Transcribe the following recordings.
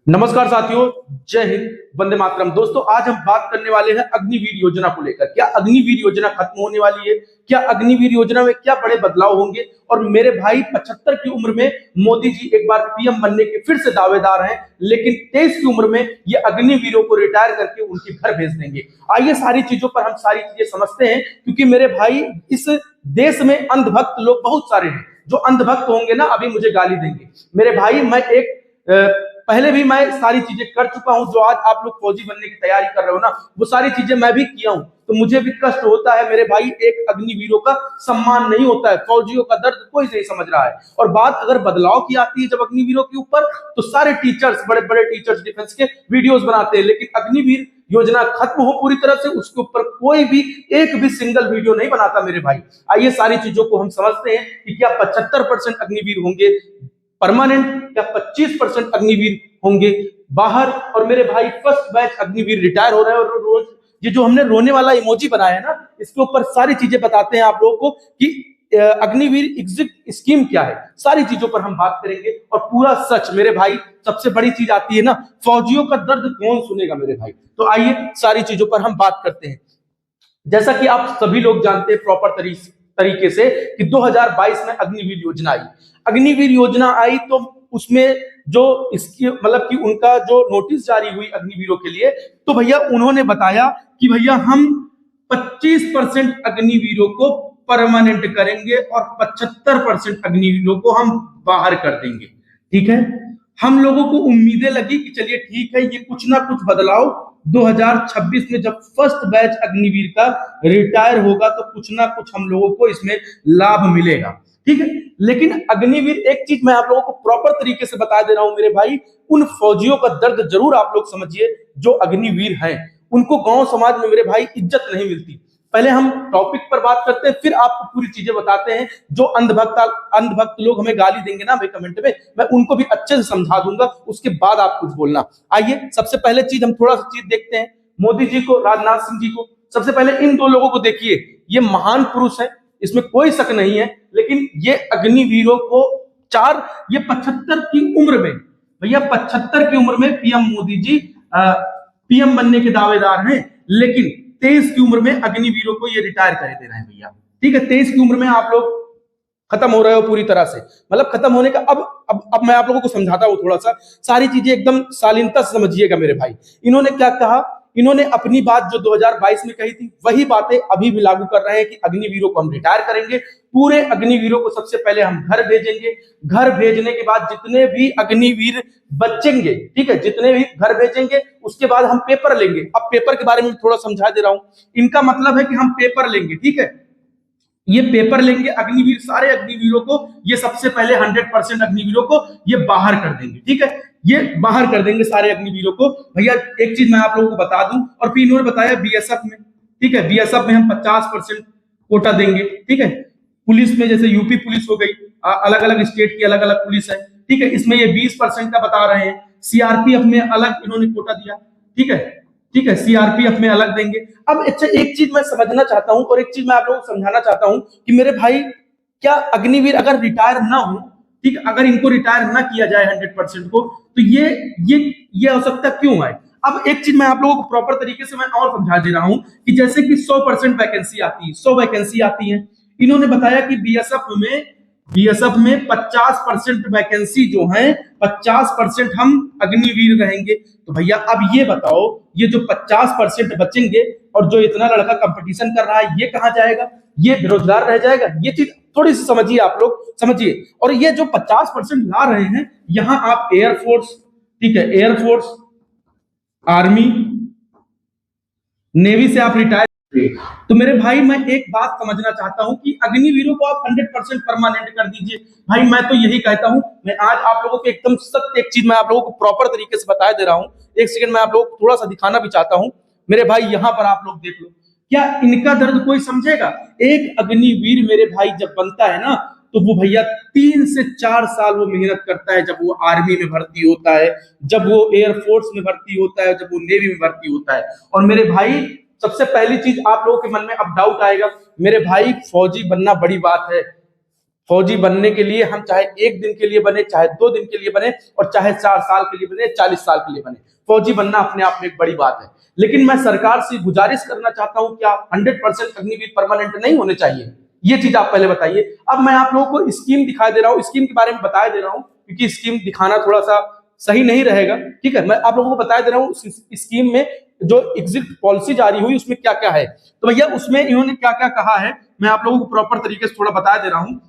नमस्कार साथियों, जय हिंद, वंदे मातरम। दोस्तों, आज हम बात करने वाले हैं अग्निवीर योजना को लेकर। क्या अग्निवीर योजना खत्म होने वाली है? क्या अग्निवीर योजना में क्या बड़े बदलाव होंगे? और मेरे भाई 75 की उम्र में मोदी जी एक बार पीएम बनने के फिर से दावेदार हैं, लेकिन 23 की उम्र में ये अग्निवीरों को रिटायर करके उनके घर भेज देंगे। आइए सारी चीजों पर हम सारी चीजें समझते हैं, क्योंकि मेरे भाई इस देश में अंधभक्त लोग बहुत सारे हैं। जो अंधभक्त होंगे ना, अभी मुझे गाली देंगे। मेरे भाई, मैं पहले भी मैं सारी चीजें कर चुका हूं। जो आज आप लोग फौजी बनने की तैयारी कर रहे हो ना, वो सारी चीजें मैं भी किया हूं। तो मुझे भी कष्ट होता है मेरे भाई। एक अग्निवीरों का सम्मान नहीं होता है, फौजियों का दर्द कोई नहीं समझ रहा है। और बात अगर बदलाव की आती है जब अग्निवीरों के ऊपर, तो सारे टीचर्स, बड़े बड़े टीचर्स डिफेंस के वीडियोस बनाते हैं, लेकिन अग्निवीर योजना खत्म हो पूरी तरह से, उसके ऊपर कोई भी एक भी सिंगल वीडियो नहीं बनाता मेरे भाई। आइए सारी चीजों को हम समझते हैं कि क्या 75% अग्निवीर होंगे परमानेंट, या 25% अग्निवीर होंगे बाहर। और मेरे भाई फर्स्ट बैच अग्निवीर रिटायर हो रहे हैं। और रोज ये जो हमने रोने वाला इमोजी बनाया है ना, इसके ऊपर सारी चीजें बताते हैं आप लोगों को कि अग्निवीर एग्जिट स्कीम क्या है। सारी चीजों पर हम बात करेंगे और पूरा सच। मेरे भाई, सबसे बड़ी चीज आती है ना, फौजियों का दर्द कौन सुनेगा मेरे भाई। तो आइए सारी चीजों पर हम बात करते हैं। जैसा कि आप सभी लोग जानते हैं प्रॉपर तरीके से कि 2022 में अग्निवीर योजना आई। अग्निवीर योजना आई तो उसमें जो इसकी मतलब कि उनका जो नोटिस जारी हुई अग्निवीरों के लिए, तो भैया उन्होंने बताया कि भैया हम 25% अग्निवीरों को परमानेंट करेंगे और 75% अग्निवीरों को हम बाहर कर देंगे। ठीक है, हम लोगों को उम्मीदें लगी कि चलिए ठीक है, ये कुछ ना कुछ बदलाव 2026 में जब फर्स्ट बैच अग्निवीर का रिटायर होगा तो कुछ ना कुछ हम लोगों को इसमें लाभ मिलेगा। ठीक है, लेकिन अग्निवीर, एक चीज मैं आप लोगों को प्रॉपर तरीके से बता दे रहा हूं मेरे भाई, उन फौजियों का दर्द जरूर आप लोग समझिए जो अग्निवीर हैं। उनको गांव समाज में मेरे भाई इज्जत नहीं मिलती। पहले हम टॉपिक पर बात करते हैं, फिर आपको पूरी चीजें बताते हैं। जो अंधभक्त लोग हमें गाली देंगे ना भाई कमेंट में, मैं उनको भी अच्छे से समझा दूंगा, उसके बाद आप कुछ बोलना। आइए सबसे पहले चीज हम थोड़ा सा चीज देखते हैं, मोदी जी को, राजनाथ सिंह जी को। सबसे पहले इन दो लोगों को देखिए, ये महान पुरुष है, इसमें कोई शक नहीं है। लेकिन ये अग्निवीरों को ये 75 की उम्र में, भैया 75 की उम्र में पीएम मोदी जी पीएम बनने के दावेदार हैं, लेकिन 23 की उम्र में अग्निवीरों को ये रिटायर कर दे रहे हैं भैया। ठीक है, 23 की उम्र में आप लोग खत्म हो रहे हो पूरी तरह से, मतलब खत्म होने का। अब मैं आप लोगों को समझाता हूं थोड़ा सा, सारी चीजें एकदम शालीनता से समझिएगा मेरे भाई। इन्होंने क्या कहा, इन्होंने अपनी बात जो 2022 में कही थी वही बातें अभी भी लागू कर रहे हैं कि अग्निवीरों को हम रिटायर करेंगे। पूरे अग्निवीरों को सबसे पहले हम घर भेजेंगे। घर भेजने के बाद जितने भी अग्निवीर बचेंगे, ठीक है, जितने भी घर भेजेंगे, उसके बाद हम पेपर लेंगे। अब पेपर के बारे में थोड़ा समझा दे रहा हूं। इनका मतलब है कि हम पेपर लेंगे, ठीक है, ये पेपर लेंगे अग्निवीर, सारे अग्निवीरों को ये सबसे पहले 100% अग्निवीरों को ये बाहर कर देंगे। ठीक है, ये बाहर कर देंगे सारे अग्निवीरों को। भैया एक चीज मैं आप लोगों को बता दूं, और फिर इन्होंने बताया बीएसएफ में, ठीक है, बीएसएफ में हम 50% कोटा देंगे। ठीक है, पुलिस में जैसे यूपी पुलिस हो गई, अलग अलग स्टेट की अलग अलग पुलिस है, ठीक है, इसमें ये 20% का बता रहे हैं। सीआरपीएफ में अलग इन्होंने कोटा दिया। ठीक है, ठीक है, सीआरपीएफ में अलग देंगे। अब अच्छा, एक चीज मैं समझना चाहता हूं और एक चीज मैं आप लोगों को समझाना चाहता हूं कि मेरे भाई, क्या अग्निवीर अगर रिटायर ना हो, ठीक, अगर इनको रिटायर ना किया जाए 100% को, तो ये आवश्यकता क्यों आए? अब एक चीज मैं आप लोगों को प्रॉपर तरीके से मैं और समझा दे रहा हूं कि जैसे कि 100% वैकेंसी आती है, 100 वैकेंसी आती है। इन्होंने बताया कि बीएसएफ में 50% वैकेंसी जो है, 50% हम अग्निवीर रहेंगे। तो भैया अब ये बताओ, ये जो 50% बचेंगे और जो इतना लड़का कंपटीशन कर रहा है, ये कहां जाएगा? ये बेरोजगार रह जाएगा। ये चीज थोड़ी सी समझिए, आप लोग समझिए। और ये जो 50% ला रहे हैं, यहां आप एयरफोर्स, ठीक है, एयरफोर्स, आर्मी, नेवी से आप रिटायर। तो मेरे भाई, मैं एक बात समझना चाहता हूं कि अग्निवीरों को आप 100% परमानेंट कर दीजिए। भाई मैं तो यही कहता हूं। मैं आज आप लोगों को एकदम सत्य एक चीज मैं आप लोगों को प्रॉपर तरीके से बता दे रहा हूं। एक सेकंड मैं आप लोगों को थोड़ा सा दिखाना भी चाहता हूं मेरे भाई। यहां पर आप लोग देख लो, क्या इनका दर्द कोई समझेगा? एक अग्निवीर मेरे भाई जब बनता है ना, तो वो भैया 3 से 4 साल वो मेहनत करता है। जब वो आर्मी में भर्ती होता है, जब वो एयरफोर्स में भर्ती होता है, जब वो नेवी में भर्ती होता है। और मेरे भाई, सबसे पहली चीज आप लोगों के मन में अब डाउट आएगा, मेरे भाई फौजी बनना बड़ी बात है, फौजी बनने के लिए हम चाहे 1 दिन के लिए बने, चाहे 2 दिन के लिए बने, और चाहे 4 साल के लिए बने, 40 साल के लिए बने, फौजी बनना अपने आप में एक बड़ी बात है। लेकिन मैं सरकार से गुजारिश करना चाहता हूं, क्या 100% अग्निवीर परमानेंट नहीं होने चाहिए? ये चीज आप पहले बताइए। अब मैं आप लोगों को स्कीम दिखाई दे रहा हूँ, स्कीम के बारे में बताया दे रहा हूँ, क्योंकि स्कीम दिखाना थोड़ा सा सही नहीं रहेगा, ठीक है। मैं आप लोगों को बताया दे रहा हूँ स्कीम में जो एग्जिट पॉलिसी जारी हुई उसमें क्या क्या है। तो भैया उसमें इन्होंने क्या क्या कहा है, मैं आप लोगों को प्रॉपर तरीके से थोड़ा बता दे रहा हूँ।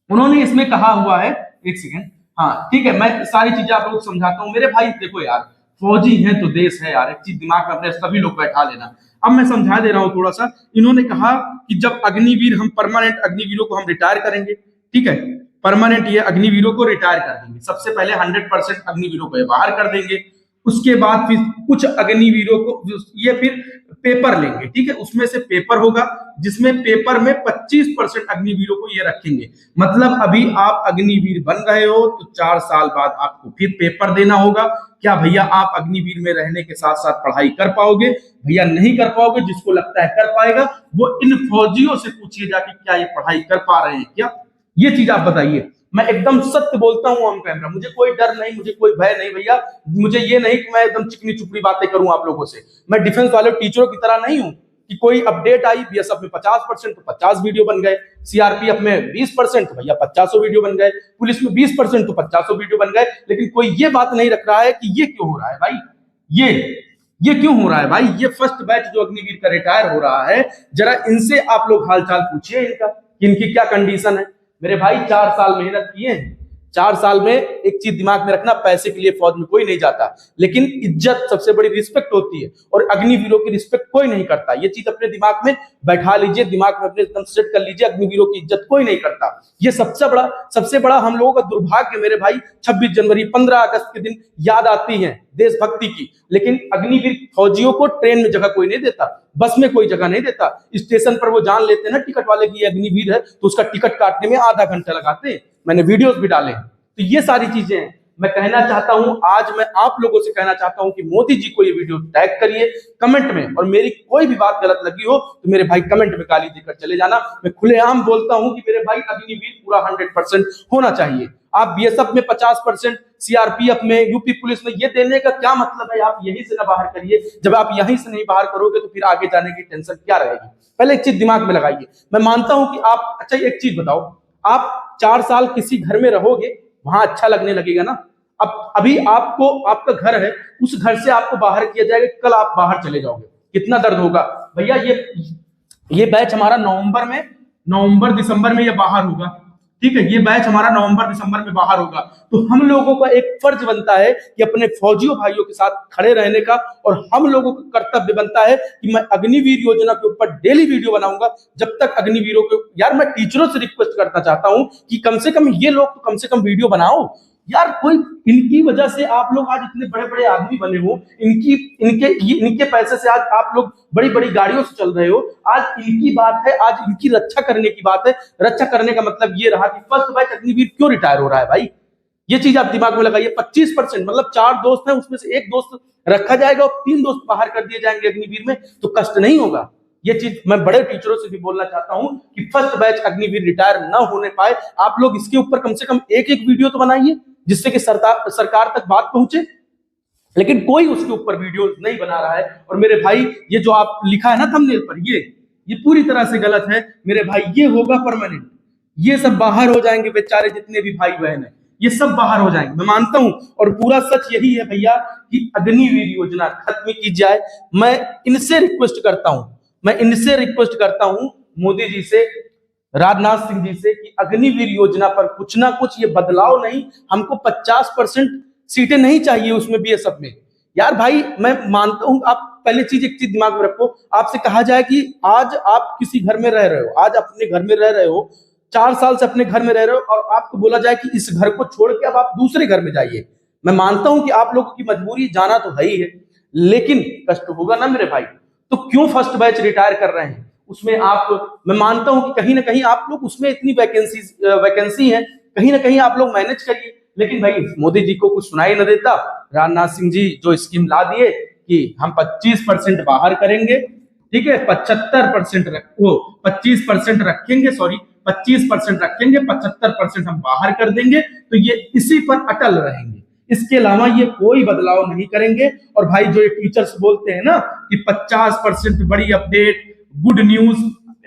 उन्होंने इसमें कहा हुआ है, एक सेकेंड, हाँ ठीक है, मैं सारी चीजें आप लोगों को समझाता हूँ। मेरे भाई देखो यार, फौजी है तो देश है यार, एक चीज दिमाग में अपने सभी लोग बैठा लेना। अब मैं समझा दे रहा हूँ थोड़ा सा। इन्होंने कहा कि जब अग्निवीर हम परमानेंट अग्निवीरों को हम रिटायर करेंगे, ठीक है, परमानेंट ये अग्निवीरों को रिटायर कर देंगे। सबसे पहले 100% अग्निवीरों को बाहर कर देंगे, उसके बाद फिर कुछ अग्निवीरों को ये फिर पेपर लेंगे, ठीक है, उसमें से पेपर होगा, जिसमें पेपर में 25% अग्निवीरों को ये रखेंगे। मतलब अभी आप अग्निवीर बन रहे हो तो 4 साल बाद आपको फिर पेपर देना होगा। क्या भैया आप अग्निवीर में रहने के साथ साथ पढ़ाई कर पाओगे? भैया नहीं कर पाओगे। जिसको लगता है कर पाएगा वो इन फौजियों से पूछिए जाके, क्या ये पढ़ाई कर पा रहे हैं क्या? ये चीज आप बताइए। मैं एकदम सत्य बोलता हूं ऑन कैमरा, मुझे कोई डर नहीं, मुझे कोई भय नहीं भैया। मुझे ये नहीं कि मैं एकदम चिकनी चुपड़ी बातें करूं आप लोगों से। मैं डिफेंस वाले टीचरों की तरह नहीं हूं कि कोई अपडेट आई बीएसएफ में 50% तो 50 वीडियो बन गए, सीआरपीएफ में 20% तो भैया 50 वीडियो बन गए, पुलिस में 20% तो 50 वीडियो बन गए। लेकिन कोई ये बात नहीं रख रहा है कि ये क्यों हो रहा है भाई, ये क्यों हो रहा है भाई? ये फर्स्ट बैच जो अग्निवीर का रिटायर हो रहा है, जरा इनसे आप लोग हालचाल पूछिए इनका, इनकी क्या कंडीशन है। मेरे भाई 4 साल मेहनत किए हैं, 4 साल में एक चीज दिमाग में रखना, पैसे के लिए फौज में कोई नहीं जाता, लेकिन इज्जत सबसे बड़ी रिस्पेक्ट होती है, और अग्निवीरों की रिस्पेक्ट कोई नहीं करता। ये चीज अपने दिमाग में बैठा लीजिए, दिमाग में अपने एकदम सेट कर लीजिए, अग्निवीरों की इज्जत कोई नहीं करता। ये सबसे बड़ा हम लोगों का दुर्भाग्य मेरे भाई, 26 जनवरी 15 अगस्त के दिन याद आती है देशभक्ति की, लेकिन अग्निवीर फौजियों को ट्रेन में जगह कोई नहीं देता, बस में कोई जगह नहीं देता। स्टेशन पर वो जान लेते हैं ना टिकट वाले की अग्निवीर है, तो उसका टिकट काटने में आधा घंटा लगाते हैं। मैंने वीडियोस भी डाले हैं। तो ये सारी चीजें हैं। मैं कहना चाहता हूं, आज मैं आप लोगों से कहना चाहता हूं कि मोदी जी को ये वीडियो टैग करिए कमेंट में, और मेरी कोई भी बात गलत लगी हो तो मेरे भाई कमेंट में गाली देकर चले जाना। मैं खुलेआम बोलता हूं कि मेरे भाई अग्निवीर पूरा 100% होना चाहिए। आप बीएसएफ में 50%, सीआरपीएफ में, यूपी पुलिस में, ये देने का क्या मतलब है? आप यहीं से ना बाहर करिए। जब आप यहीं से नहीं बाहर करोगे तो फिर आगे जाने की टेंशन क्या रहेगी? पहले एक चीज दिमाग में लगाइए। मैं मानता हूं कि आप, अच्छा एक चीज बताओ, आप 4 साल किसी घर में रहोगे, वहां अच्छा लगने लगेगा ना। अब अभी आपको, आपका घर है, उस घर से आपको बाहर किया जाएगा, कल आप बाहर चले जाओगे, कितना दर्द होगा भैया। ये बैच हमारा नवंबर दिसंबर में ये बाहर होगा, ठीक है, ये बैच हमारा नवंबर दिसंबर में बाहर होगा। तो हम लोगों का एक फर्ज बनता है कि अपने फौजियों भाइयों के साथ खड़े रहने का, और हम लोगों का कर्तव्य बनता है कि मैं अग्निवीर योजना के ऊपर डेली वीडियो बनाऊंगा जब तक अग्निवीरों को, यार मैं टीचरों से रिक्वेस्ट करना चाहता हूं कि कम से कम ये लोग तो कम से कम वीडियो बनाओ यार। कोई इनकी वजह से आप लोग आज इतने बड़े बड़े आदमी बने हो, इनके पैसे से आज आप लोग बड़ी बड़ी गाड़ियों से चल रहे हो। आज इनकी बात है, आज इनकी रक्षा करने की बात है। रक्षा करने का मतलब ये रहा कि फर्स्ट बैच अग्निवीर क्यों रिटायर हो रहा है भाई, ये चीज आप दिमाग में लगाइए। 25% मतलब 4 दोस्त हैं, उसमें से 1 दोस्त रखा जाएगा और 3 दोस्त बाहर कर दिए जाएंगे अग्निवीर में, तो कष्ट नहीं होगा। ये चीज मैं बड़े टीचरों से भी बोलना चाहता हूं कि फर्स्ट बैच अग्निवीर रिटायर ना होने पाए। आप लोग इसके ऊपर कम से कम एक वीडियो तो बनाइए, जिससे कि सरकार तक बात पहुंचे। लेकिन कोई उसके ऊपर वीडियो नहीं बना रहा है। और मेरे भाई, ये जो आप लिखा है ना थंबनेल पर, ये पूरी तरह से गलत है मेरे भाई। ये होगा परमानेंट, ये सब बाहर हो जाएंगे बेचारे, जितने भी भाई बहन है ये सब बाहर हो जाएंगे, मैं मानता हूं। और पूरा सच यही है भैया कि अग्निवीर योजना खत्म की जाए। मैं इनसे रिक्वेस्ट करता हूं मोदी जी से, राजनाथ सिंह जी से, कि अग्निवीर योजना पर कुछ ना कुछ ये बदलाव नहीं, हमको 50% सीटें नहीं चाहिए उसमें बीएसएफ में। यार भाई मैं मानता हूं, आप पहले एक चीज दिमाग में रखो। आपसे कहा जाए कि आज आप किसी घर में रह रहे हो, आज अपने घर में रह रहे हो, 4 साल से अपने घर में रह रहे हो, और आपको बोला जाए कि इस घर को छोड़ के अब आप दूसरे घर में जाइए। मैं मानता हूं कि आप लोगों की मजबूरी, जाना तो है ही है, लेकिन कष्ट होगा ना मेरे भाई। तो क्यों फर्स्ट बैच रिटायर कर रहे हैं? उसमें आप, मैं मानता हूं कि कहीं ना कहीं आप लोग, उसमें इतनी वैकेंसी है, कहीं ना कहीं आप लोग मैनेज करिए। लेकिन भाई मोदी जी को कुछ सुनाई न देता। राजनाथ सिंह जी जो स्कीम ला दिए कि हम 25% बाहर करेंगे, ठीक है, 25% रखेंगे, सॉरी 25% रखेंगे, 75% हम बाहर कर देंगे, तो ये इसी पर अटल रहेंगे। इसके अलावा ये कोई बदलाव नहीं करेंगे। और भाई जो ये टीचर्स बोलते हैं ना कि 50% बड़ी अपडेट, गुड न्यूज,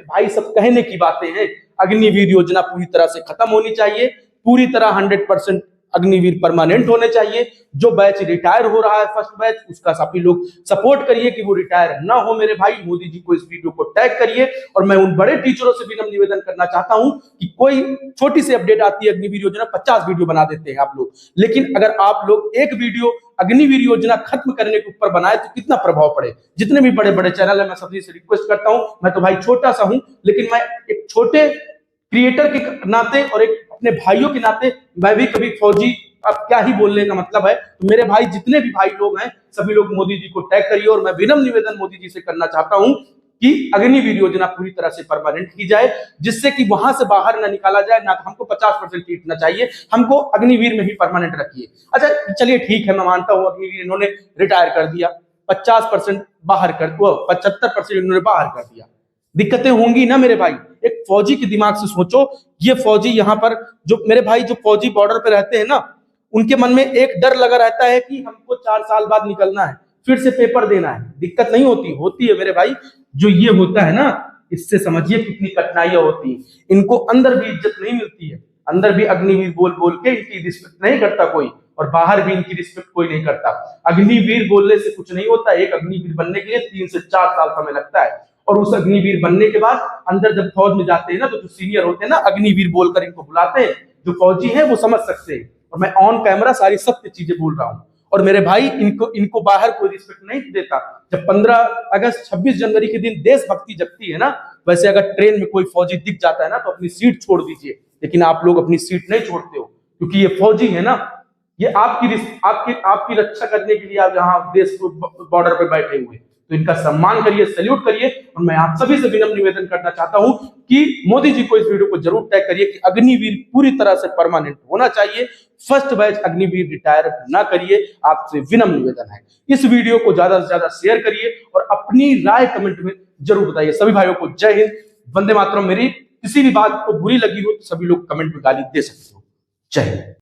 भाई सब कहने की बातें हैं। अग्निवीर योजना पूरी तरह से खत्म होनी चाहिए, पूरी तरह 100% अग्निवीर परमानेंट होने चाहिए। जो बैच रिटायर हो रहा है फर्स्ट बैच, उसका सभी लोग सपोर्ट करिए कि वो रिटायर ना हो मेरे भाई। मोदी जी को इस वीडियो को टैग करिए। और मैं उन बड़े टीचरों से भी निवेदन करना चाहता हूं कि कोई छोटी सी अपडेट आती है अग्निवीर योजना, 50 वीडियो बना देते हैं आप लोग, लेकिन अगर आप लोग एक वीडियो अग्निवीर योजना खत्म करने के ऊपर बनाए तो कितना प्रभाव पड़े। जितने भी बड़े बड़े चैनल है, मैं सभी से रिक्वेस्ट करता हूं, मैं तो भाई छोटा सा हूं, लेकिन मैं एक छोटे क्रिएटर के नाते और एक अपने भाइयों के नाते मैं भी कभी फौजी, अब क्या ही बोलने का मतलब है। तो मेरे भाई जितने भी भाई लोग हैं, सभी लोग मोदी जी को टैग करिए। और मैं विनम्र निवेदन मोदी जी से करना चाहता हूं कि अग्निवीर योजना पूरी तरह से परमानेंट की जाए, जिससे कि वहां से बाहर ना निकाला जाए। ना तो हमको 50% सीट ना चाहिए, हमको अग्निवीर में ही परमानेंट रखिए। अच्छा चलिए ठीक है, मैं मानता हूं अग्निवीर इन्होंने रिटायर कर दिया, 50% बाहर कर, 75% इन्होंने बाहर कर दिया, दिक्कतें होंगी ना मेरे भाई। एक फौजी के दिमाग से सोचो, ये फौजी यहाँ पर जो मेरे भाई जो फौजी बॉर्डर पे रहते हैं ना, उनके मन में एक डर लगा रहता है कि हमको 4 साल बाद निकलना है, फिर से पेपर देना है। दिक्कत नहीं होती, होती है मेरे भाई। जो ये होता है ना, इससे समझिए कितनी कठिनाइयां होती हैं। इनको अंदर भी इज्जत नहीं मिलती है, अंदर भी अग्निवीर बोल बोल के इनकी रिस्पेक्ट नहीं करता कोई, और बाहर भी इनकी रिस्पेक्ट कोई नहीं करता। अग्निवीर बोलने से कुछ नहीं होता, एक अग्निवीर बनने के लिए 3 से 4 साल समय लगता है। और उस अग्निवीर बनने के बाद अंदर जब फौज में जाते हैं ना, तो जो सीनियर होते हैं ना, अग्निवीर बोलकर इनको बुलाते हैं। जो फौजी है वो समझ सकते हैं, और मैं ऑन कैमरा सारी सत्य चीजें बोल रहा हूँ। और मेरे भाई इनको बाहर कोई रिस्पेक्ट नहीं देता। जब 15 अगस्त 26 जनवरी के दिन देशभक्ति जगती है ना, वैसे अगर ट्रेन में कोई फौजी दिख जाता है ना, तो अपनी सीट छोड़ दीजिए। लेकिन आप लोग अपनी सीट नहीं छोड़ते हो, क्योंकि ये फौजी है ना, ये आपकी रक्षा करने के लिए आप यहाँ देश बॉर्डर पर बैठे हुए, तो इनका सम्मान करिए, सैल्यूट करिए। और मैं आप सभी से विनम्र निवेदन करना चाहता हूं कि मोदी जी को इस वीडियो को जरूर टैग करिए कि अग्निवीर पूरी तरह से परमानेंट होना चाहिए। फर्स्ट बैच अग्निवीर रिटायर ना करिए, आपसे विनम्र निवेदन है। इस वीडियो को ज्यादा से ज्यादा शेयर करिए और अपनी राय कमेंट में जरूर बताइए। सभी भाइयों को जय हिंद, वंदे मातरम। मेरी किसी भी बात को बुरी लगी हो तो सभी लोग कमेंट में गाली दे सकते हो। जय हिंद।